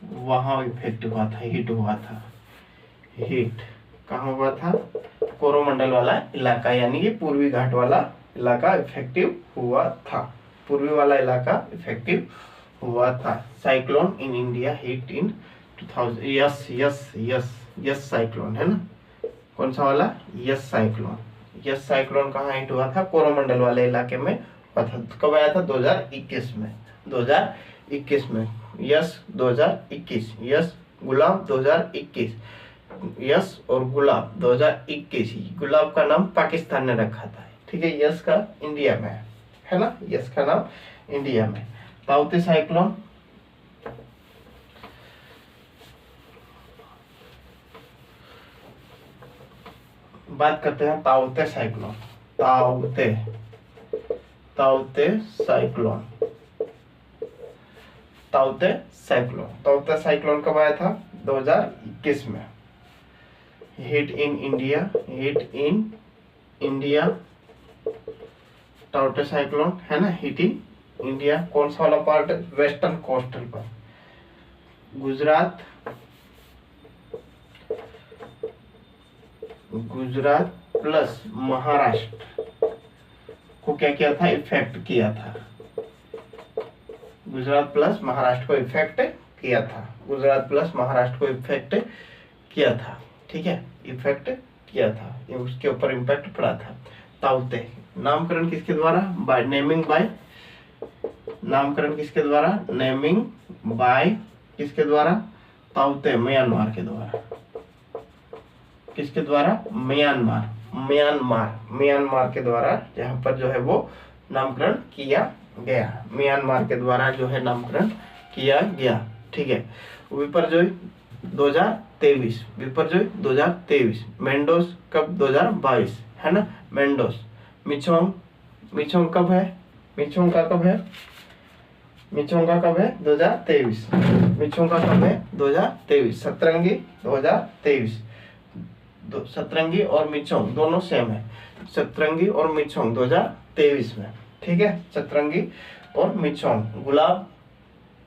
वहां इफेक्ट हुआ था, हिट हुआ था। हिट कहाँ हुआ था? कोरोमंडल वाला इलाका, यानी कि पूर्वी घाट वाला इलाका इफेक्टिव हुआ था, पूर्वी वाला इलाका इफेक्टिव हुआ था। Cyclone in India hit in 2000। Yes yes yes yes cyclone है ना, कौन सा वाला? Yes cyclone. यस साइक्लोन कहाँ हिट हुआ था? कोरोमंडल वाले इलाके में हुआ था। कब आया था? 2021 में, 2021 में। यस 2021, यस गुलाब 2021, यस और गुलाब 2021। गुलाब का नाम पाकिस्तान ने रखा था, ठीक है, यस का इंडिया में है ना, यस का नाम इंडिया में। ताउते साइक्लोन, बात करते हैं ताउते साइक्लोन। ताउते, ताउते साइक्लोन, ताउते साइक्लोन, ताउते साइक्लोन कब आया था? 2021 में। Hit in India, hit in India, ताउते cyclone है ना, हिट इन इंडिया। कौन सा वाला पार्ट? वेस्टर्न कोस्टल पर, गुजरात, गुजरात प्लस महाराष्ट्र को क्या किया था? इफेक्ट किया था। गुजरात प्लस महाराष्ट्र को इफेक्ट किया था, गुजरात प्लस महाराष्ट्र को इफेक्ट किया था, ठीक है, इफेक्ट किया था, ये उसके ऊपर इम्पैक्ट पड़ा था। ताउते नामकरण किसके द्वारा? बाय नेमिंग बाय नामकरण किसके द्वारा? नेमिंग बाय किसके द्वारा? ताउते म्यांमार के द्वारा। किसके द्वारा? म्यांमार म्यांमार के द्वारा यहाँ पर जो है वो नामकरण किया गया। म्यांमार के द्वारा जो है नामकरण किया गया। ठीक है। विपर्जोय 2023, विपर्जोय 2023। मेंडोस कब? 2022 है ना, मेंडोस। मिचोंग कब है? मिचोंग का कब है? मिचोंग का कब है? 2023। मिचोंग का कब है? 2023। सतरंगी 2023। सतरंगी और मिचोंग दोनों सेम है। सतरंगी और मिचोंग 2023 में। ठीक है, सतरंगी और मिचोंग। गुलाब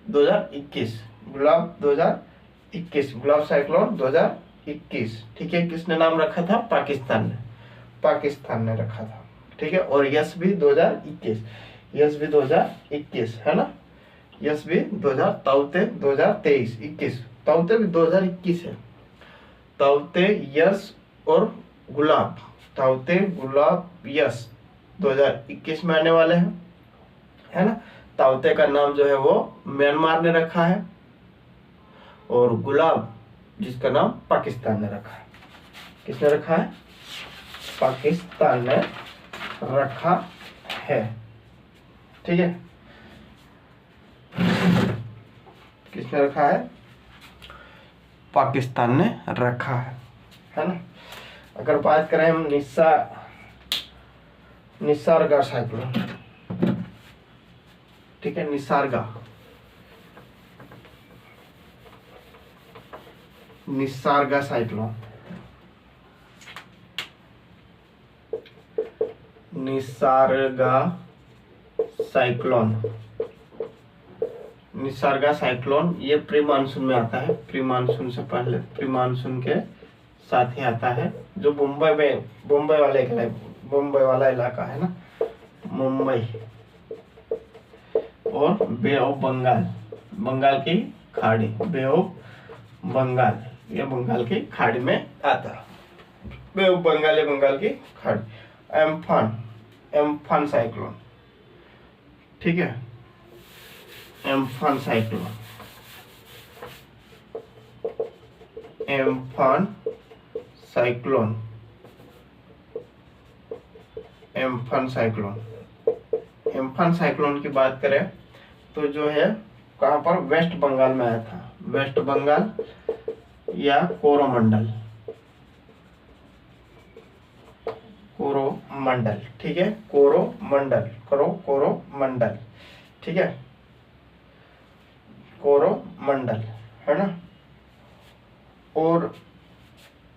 2021, गुलाब 2021, गुलाब साइक्लोन 2021। ठीक है, किसने नाम रखा था? पाकिस्तान ने, पाकिस्तान ने रखा था। ठीक है, और यस भी 2021, यस भी 2021 है ना, यस भी 2000, ताउते 2023, 21, ताउते भी 2021 है। ताउते यस और गुलाब, ताउते गुलाब यस 2021 में आने वाले हैं, है ना। ताउते का नाम जो है वो म्यांमार ने रखा है, और गुलाब जिसका नाम पाकिस्तान ने रखा है। किसने रखा है? पाकिस्तान ने रखा है। ठीक है, किसने रखा है? पाकिस्तान ने रखा है ना। अगर बात करें हम निसर्गा साइक्लोन, ठीक है, निसर्गा साइक्लोन, निसर्गा साइक्लोन, निसर्गा साइक्लोन ये प्री मानसून में आता है, प्री मानसून से पहले, प्री मानसून के साथ ही आता है, जो मुंबई वाला इलाका है ना, मुंबई और बे ऑफ बंगाल, बंगाल की खाड़ी, बे ऑफ बंगाल, ये बंगाल की खाड़ी में आता है। बे ऑफ बंगाल या बंगाल की खाड़ी। एम्फान साइक्लोन, ठीक है, Amphan cyclone, Amphan cyclone, Amphan cyclone. Amphan cyclone की बात करें तो जो है कहाँ पर? वेस्ट बंगाल में आया था, वेस्ट बंगाल या कोरोमंडल, कोरोमंडल, ठीक है, कोरोमंडल, कोरोमंडल, ठीक है, कोरोमंडल, है ना। और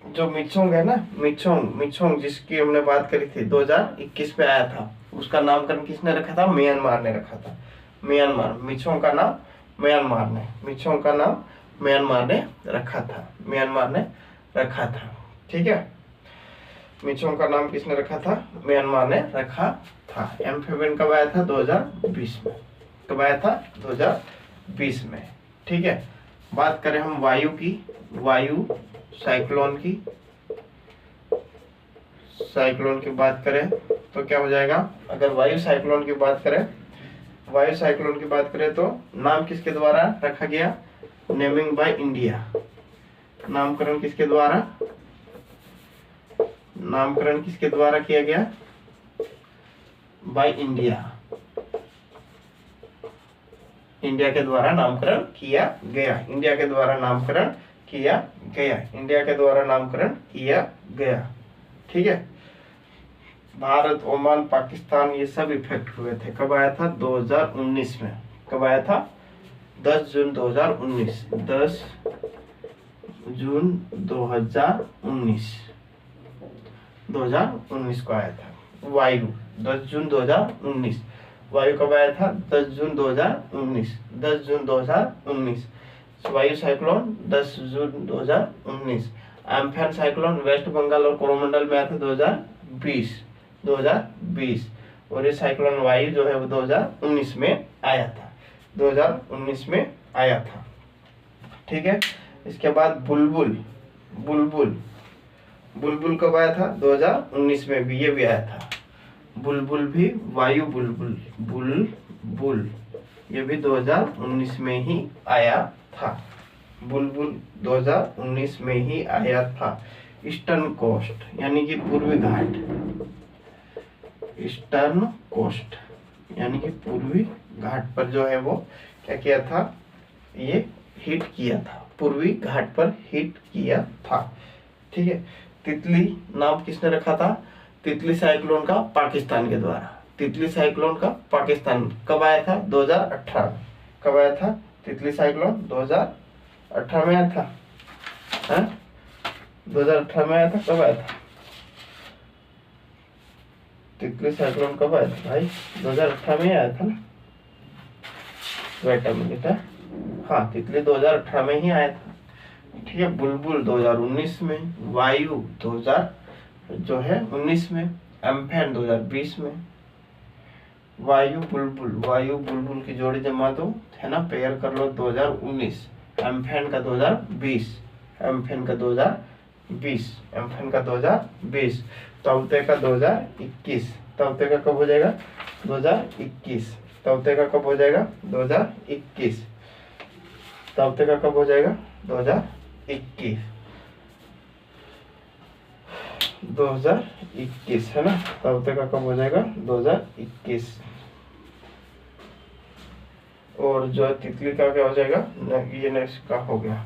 जो मिचोंग है ना, मिचोंग जिसकी हमने बात करी थी 2021 में आया था, उसका नामकरण किसने रखा था? म्यांमार ने रखा था। म्यांमार, मिचोंग का नाम म्यांमार ने, मिचोंग का नाम म्यांमार ने रखा था, म्यांमार ने रखा था। ठीक है, मिचोंग का नाम किसने रखा था? म्यांमार ने रखा था। एम्फीबियन कब आया था? 2020 में। कब आया था? 2020 में। ठीक है, बात करें हम वायु की, वायु साइक्लोन की, साइक्लोन की बात करें तो क्या हो जाएगा? अगर वायु साइक्लोन की बात करें, वायु साइक्लोन की बात करें तो नाम किसके द्वारा रखा गया? Naming by India. नामकरण किसके द्वारा? नामकरण किसके द्वारा किया गया? बाय इंडिया, इंडिया के द्वारा नामकरण किया गया, इंडिया के द्वारा नामकरण किया गया, इंडिया के द्वारा नामकरण किया गया। ठीक है, भारत, ओमान, पाकिस्तान ये सब इफेक्ट हुए थे। कब आया था? 2019 में। कब आया था? 10 जून 2019, 10 जून 2019 को आया था वायु। 10 जून 2019 वायु कब आया था? 10 जून 2019, 10 जून 2019 वायु साइक्लोन 10 जून 2019। एम्फान साइक्लोन वेस्ट बंगाल और कोरोमंडल में आया था 2020, और ये साइक्लोन वायु जो है वो 2019 में आया था, 2019 में आया था। ठीक है, इसके बाद बुलबुल कब आया था? 2019 में भी, ये भी आया था। बुलबुल भी वायु बुलबुल बुलबुल, ये भी 2019 में ही आया था। बुलबुल 2019 में ही आया था। ईस्टर्न कोस्ट यानी कि पूर्वी घाट, ईस्टर्न कोस्ट यानी कि पूर्वी घाट पर जो है वो क्या किया था, ये हिट किया था, पूर्वी घाट पर हिट किया था। ठीक है। तितली नाम किसने रखा था? तितली साइक्लोन का पाकिस्तान के द्वारा। तितली साइक्लोन का पाकिस्तान कब आया था? 2018। कब आया था तितली साइक्लोन? 2018 में आया था। 2018 में आया था। कब आया था तितली साइक्लोन? कब आया था भाई? 2018 में आया था ना। Wait a minute. हाँ, तितली 2018 में ही आया था। ठीक है। बुलबुल 2019 में, वायु 2000 जो है 19 में, एम्फैन 2020 में। वायु बुलबुल की जोड़ी जमा दो, है ना, पेयर कर लो 2019। एम्फैन का 2020, एम्फैन का 2020, एम्फैन का 2020, तौते का 2021। तौते का कब हो जाएगा? 2021। तौते का कब हो जाएगा? 2021। तौते का कब हो जाएगा? 2021, 2021 है ना। तौते का कब हो जाएगा? 2021। और जो तितली का क्या हो जाएगा? ये नेक्स्ट का हो गया।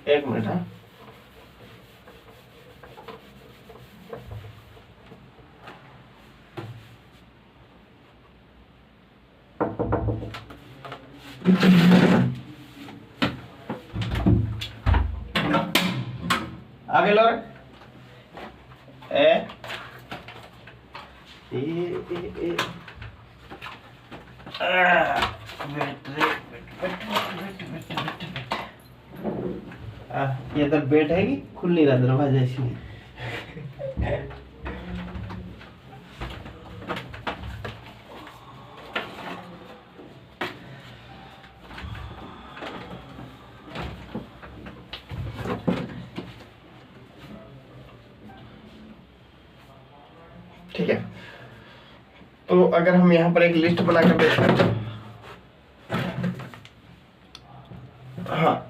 एक मिनट। हाँ, आगे लो ए ये तो बेट है कि खुल नहीं रहा दरवाजा इसलिए। ठीक है। तो अगर हम यहाँ पर एक लिस्ट बनाकर देखें, हाँ,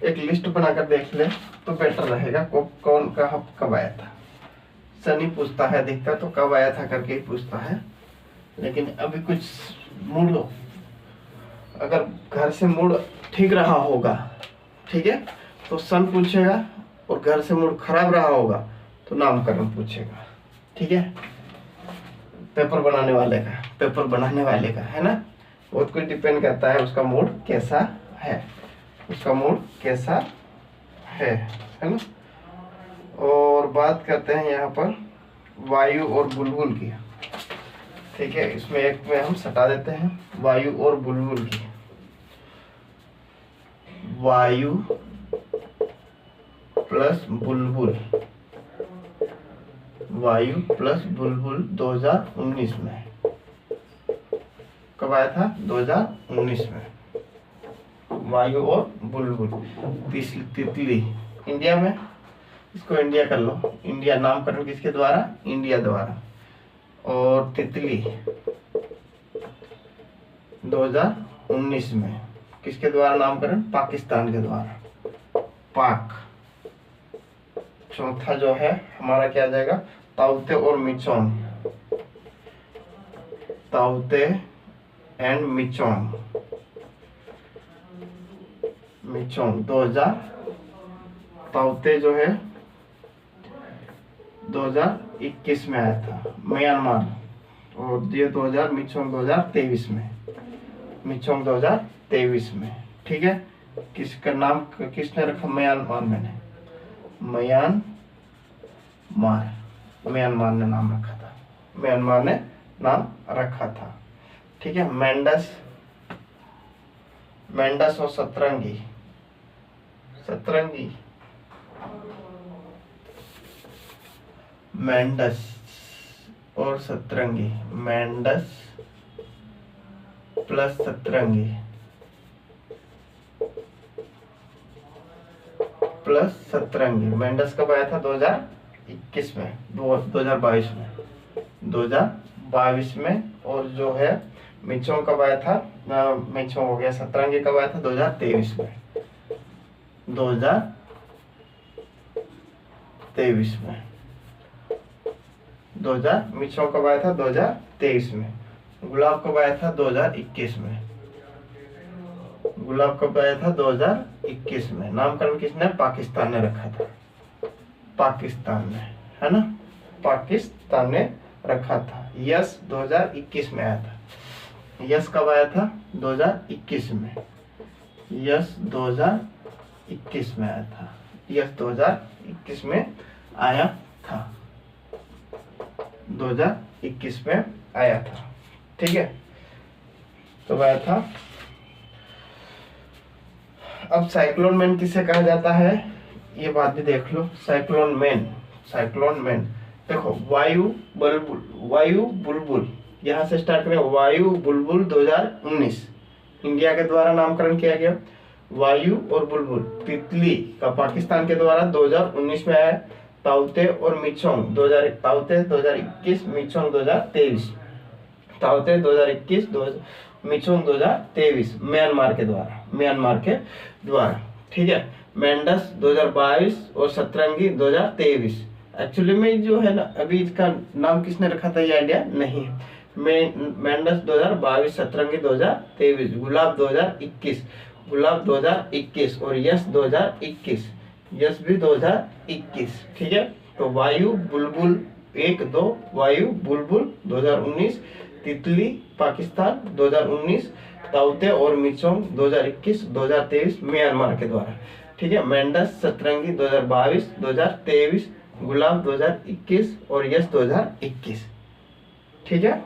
एक लिस्ट बनाकर देख ले तो बेटर रहेगा। कौन कहाँ कब आया था। सनी पूछता है, देखता तो कब आया था करके ही पूछता है। लेकिन अभी कुछ मूड, अगर घर से मूड ठीक रहा होगा, ठीक है, तो सन पूछेगा, और घर से मूड खराब रहा होगा तो नामकरण पूछेगा। ठीक है। पेपर बनाने वाले का है ना। बहुत कुछ डिपेंड करता है उसका मूड कैसा है, उसका मूड कैसा है ना। और बात करते हैं यहाँ पर वायु और बुलबुल की। ठीक है। इसमें एक में हम सटा देते हैं वायु और बुलबुल की। वायु प्लस बुलबुल, वायु प्लस बुलबुल 2019 में। कब आया था? 2019 में। वायु और बुलबुल। तितली इंडिया में, इसको इंडिया कर लो। इंडिया नामकरण किसके द्वारा? इंडिया द्वारा। और तितली 2019 में किसके द्वारा नामकरण? पाकिस्तान के द्वारा, पाक। चौथा जो है हमारा क्या आ जाएगा? ताउते और मिचोंग, ताउते एंड मिचोंग, मिचोंग 2000। ताउते जो है 2021 में आया था, म्यांमार। और ये 2000, मिचोंग 2023 में, मिचोंग 2023 में। ठीक है। किसका नाम किसने रखा? म्यांमार। मैंने म्यांमार ने नाम रखा था, म्यांमार ने नाम रखा था। ठीक है। मेंडस और सतरंगी, मेंडस और सतरंगी, मेंडस प्लस सतरंगी प्लस सतरंगी। मेंडस कब आया था? 2021 में, 2022 में, 2022 में, और जो है मिचोंग कब आया था, मिचोंग हो गया, सतरंगी कब आया था 2023 में, 2023 में, 2000 मिचोंग कब आया था 2023 में। गुलाब कब आया था 2021 में, गुलाब कब आया था 2021 में। नामकरण किसने, पाकिस्तान ने रखा था, पाकिस्तान ने, है ना, पाकिस्तान ने रखा था। यस 2021 में आया था। यस कब आया था 2021 में, यस 2021 में आया था, यस 2021 में आया था, 2021 में आया था। ठीक है, तो आया था। अब साइक्लोन मैन किसे कहा जाता है, ये बात भी देख लो। साइक्लोन मैन, साइक्लोन मैन देखो, वायु बुलबुल, वायु बुलबुल, यहाँ से स्टार्ट करें, वायु बुलबुल 2019 इंडिया के द्वारा नामकरण किया गया। वायु और बुलबुल, तितली का पाकिस्तान के द्वारा 2019 में आया। ताउते और मिचोंग 2021, मिचोंग 2023, ताउते 2021, मिचोंग 2023 म्यांमार के द्वारा, म्यांमार के द्वारा। ठीक है, मेंडस 2022 और सतरंगी 2023। एक्चुअली में जो है ना, अभी इसका नाम किसने रखा था ये आइडिया नहीं है। मेंडस 2022, सतरंगी 2023, गुलाब 2021, गुलाब 2021 और यश 2021, यश भी 2021। ठीक है, तो वायु बुलबुल 1-2, वायु बुलबुल 2019, तितली पाकिस्तान 2019, ताउते और मिचोंग 2021, 2023 म्यांमार के द्वारा। ठीक है, मेंडस सतरंगी 2022, 2023, गुलाब 2021 और यश 2021। ठीक है,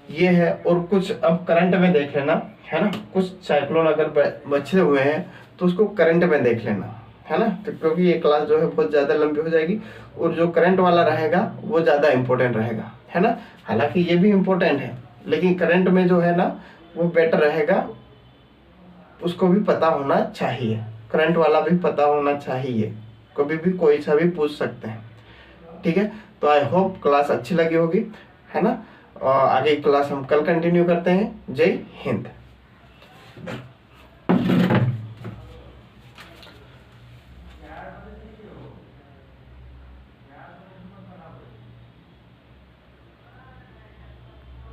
ये है। और कुछ अब करंट में देख लेना, है ना, कुछ साइक्लोन अगर बचे हुए हैं तो उसको करंट में देख लेना, है ना, तो क्योंकि ये क्लास जो है बहुत ज़्यादा लंबी हो जाएगी, और जो करंट वाला रहेगा वो ज़्यादा इंपॉर्टेंट रहेगा, है ना। हालांकि ये भी इम्पोर्टेंट है, लेकिन करंट में जो है ना वो बेटर रहेगा, उसको भी पता होना चाहिए, करंट वाला भी पता होना चाहिए, कभी भी कोई सा भी पूछ सकते हैं। ठीक है, तो आई होप क्लास अच्छी लगी होगी, है ना। आगे क्लास हम कल कंटिन्यू करते हैं। जय हिंद।